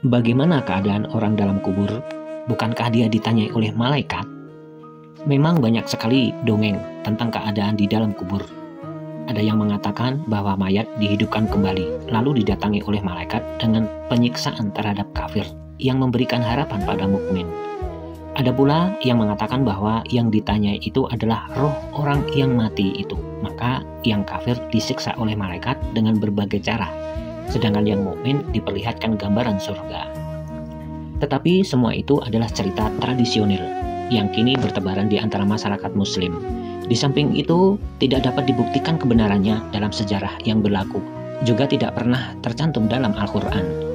Bagaimana keadaan orang dalam kubur? Bukankah dia ditanyai oleh malaikat? Memang banyak sekali dongeng tentang keadaan di dalam kubur. Ada yang mengatakan bahwa mayat dihidupkan kembali, lalu didatangi oleh malaikat dengan penyiksaan terhadap kafir yang memberikan harapan pada mukmin. Ada pula yang mengatakan bahwa yang ditanyai itu adalah roh orang yang mati itu, maka yang kafir disiksa oleh malaikat dengan berbagai cara, sedangkan yang mukmin diperlihatkan gambaran surga. Tetapi semua itu adalah cerita tradisional yang kini bertebaran di antara masyarakat muslim. Di samping itu, tidak dapat dibuktikan kebenarannya dalam sejarah yang berlaku, juga tidak pernah tercantum dalam Al-Quran.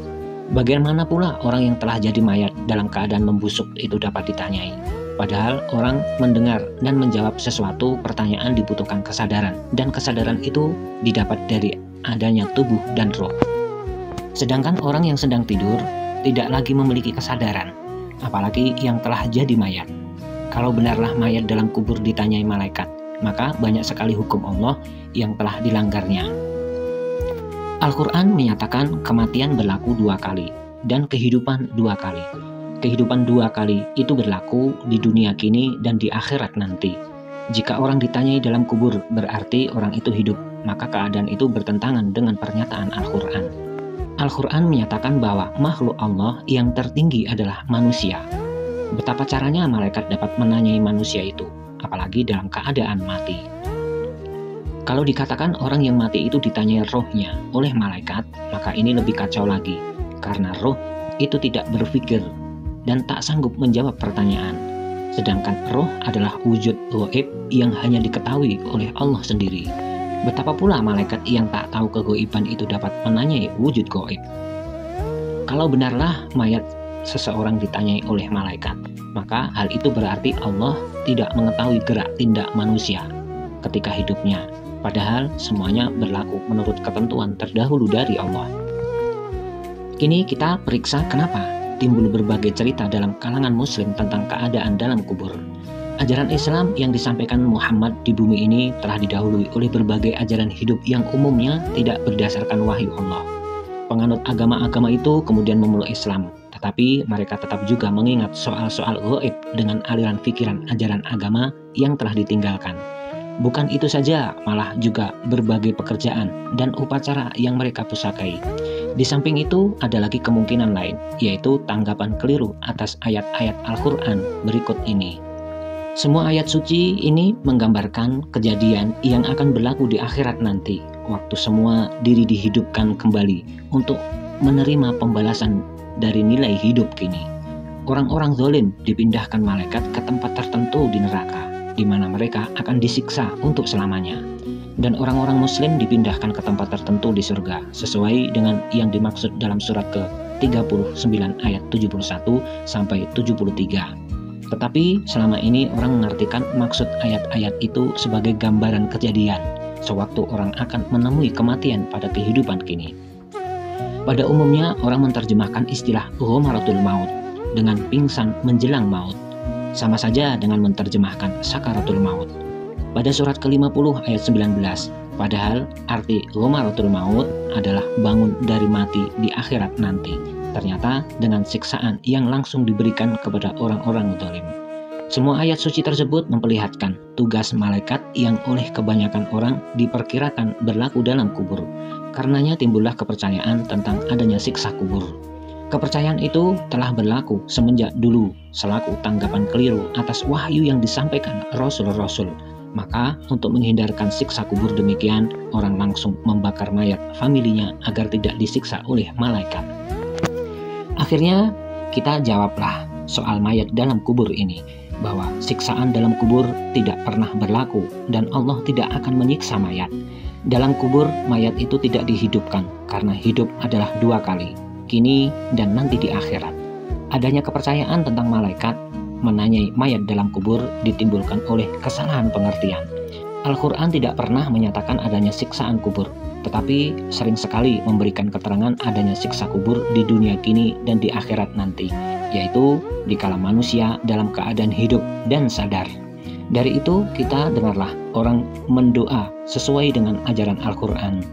Bagaimana pula orang yang telah jadi mayat dalam keadaan membusuk itu dapat ditanyai? Padahal orang mendengar dan menjawab sesuatu pertanyaan dibutuhkan kesadaran, dan kesadaran itu didapat dari adanya tubuh dan roh. Sedangkan orang yang sedang tidur tidak lagi memiliki kesadaran, apalagi yang telah jadi mayat. Kalau benarlah mayat dalam kubur ditanyai malaikat, maka banyak sekali hukum Allah yang telah dilanggarnya. Al-Quran menyatakan kematian berlaku 2 kali dan kehidupan 2 kali. Kehidupan 2 kali itu berlaku di dunia kini dan di akhirat nanti. Jika orang ditanyai dalam kubur berarti orang itu hidup, maka keadaan itu bertentangan dengan pernyataan Al-Quran. Al-Quran menyatakan bahwa makhluk Allah yang tertinggi adalah manusia. Betapa caranya malaikat dapat menanyai manusia itu, apalagi dalam keadaan mati. Kalau dikatakan orang yang mati itu ditanyai rohnya oleh malaikat, maka ini lebih kacau lagi, karena roh itu tidak berpikir dan tak sanggup menjawab pertanyaan. Sedangkan roh adalah wujud gaib yang hanya diketahui oleh Allah sendiri. Betapa pula malaikat yang tak tahu kegaiban itu dapat menanyai wujud gaib. Kalau benarlah mayat seseorang ditanyai oleh malaikat, maka hal itu berarti Allah tidak mengetahui gerak tindak manusia ketika hidupnya. Padahal semuanya berlaku menurut ketentuan terdahulu dari Allah. Kini kita periksa kenapa timbul berbagai cerita dalam kalangan muslim tentang keadaan dalam kubur. Ajaran Islam yang disampaikan Muhammad di bumi ini telah didahului oleh berbagai ajaran hidup yang umumnya tidak berdasarkan wahyu Allah. Penganut agama-agama itu kemudian memeluk Islam, tetapi mereka tetap juga mengingat soal-soal gaib dengan aliran pikiran ajaran agama yang telah ditinggalkan. Bukan itu saja, malah juga berbagai pekerjaan dan upacara yang mereka pusakai. Di samping itu, ada lagi kemungkinan lain, yaitu tanggapan keliru atas ayat-ayat Al-Quran berikut ini. Semua ayat suci ini menggambarkan kejadian yang akan berlaku di akhirat nanti, waktu semua diri dihidupkan kembali untuk menerima pembalasan dari nilai hidup kini. Orang-orang zalim dipindahkan malaikat ke tempat tertentu di neraka, di mana mereka akan disiksa untuk selamanya. Dan orang-orang muslim dipindahkan ke tempat tertentu di surga, sesuai dengan yang dimaksud dalam surat ke-39 ayat 71 sampai 73. Tetapi selama ini orang mengartikan maksud ayat-ayat itu sebagai gambaran kejadian, sewaktu orang akan menemui kematian pada kehidupan kini. Pada umumnya orang menerjemahkan istilah ghamaratul maut dengan pingsan menjelang maut, sama saja dengan menerjemahkan sakaratul maut. Pada surat ke-50 ayat 19, padahal arti ghamaratul maut adalah bangun dari mati di akhirat nanti, ternyata dengan siksaan yang langsung diberikan kepada orang-orang zalim. Semua ayat suci tersebut memperlihatkan tugas malaikat yang oleh kebanyakan orang diperkirakan berlaku dalam kubur. Karenanya timbullah kepercayaan tentang adanya siksa kubur. Kepercayaan itu telah berlaku semenjak dulu selaku tanggapan keliru atas wahyu yang disampaikan Rasul-Rasul. Maka untuk menghindarkan siksa kubur demikian, orang langsung membakar mayat familinya agar tidak disiksa oleh malaikat. Akhirnya kita jawablah soal mayat dalam kubur ini, bahwa siksaan dalam kubur tidak pernah berlaku dan Allah tidak akan menyiksa mayat. Dalam kubur mayat itu tidak dihidupkan karena hidup adalah 2 kali, kini dan nanti di akhirat. Adanya kepercayaan tentang malaikat menanyai mayat dalam kubur ditimbulkan oleh kesalahan pengertian. Al-Quran tidak pernah menyatakan adanya siksaan kubur, tetapi sering sekali memberikan keterangan adanya siksa kubur di dunia kini dan di akhirat nanti, yaitu dikala manusia dalam keadaan hidup dan sadar. Dari itu kita dengarlah orang mendoa sesuai dengan ajaran Al-Quran.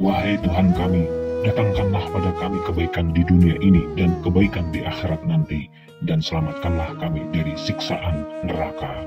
Wahai Tuhan kami, Datangkanlah pada kami kebaikan di dunia ini dan kebaikan di akhirat nanti, dan selamatkanlah kami dari siksaan neraka.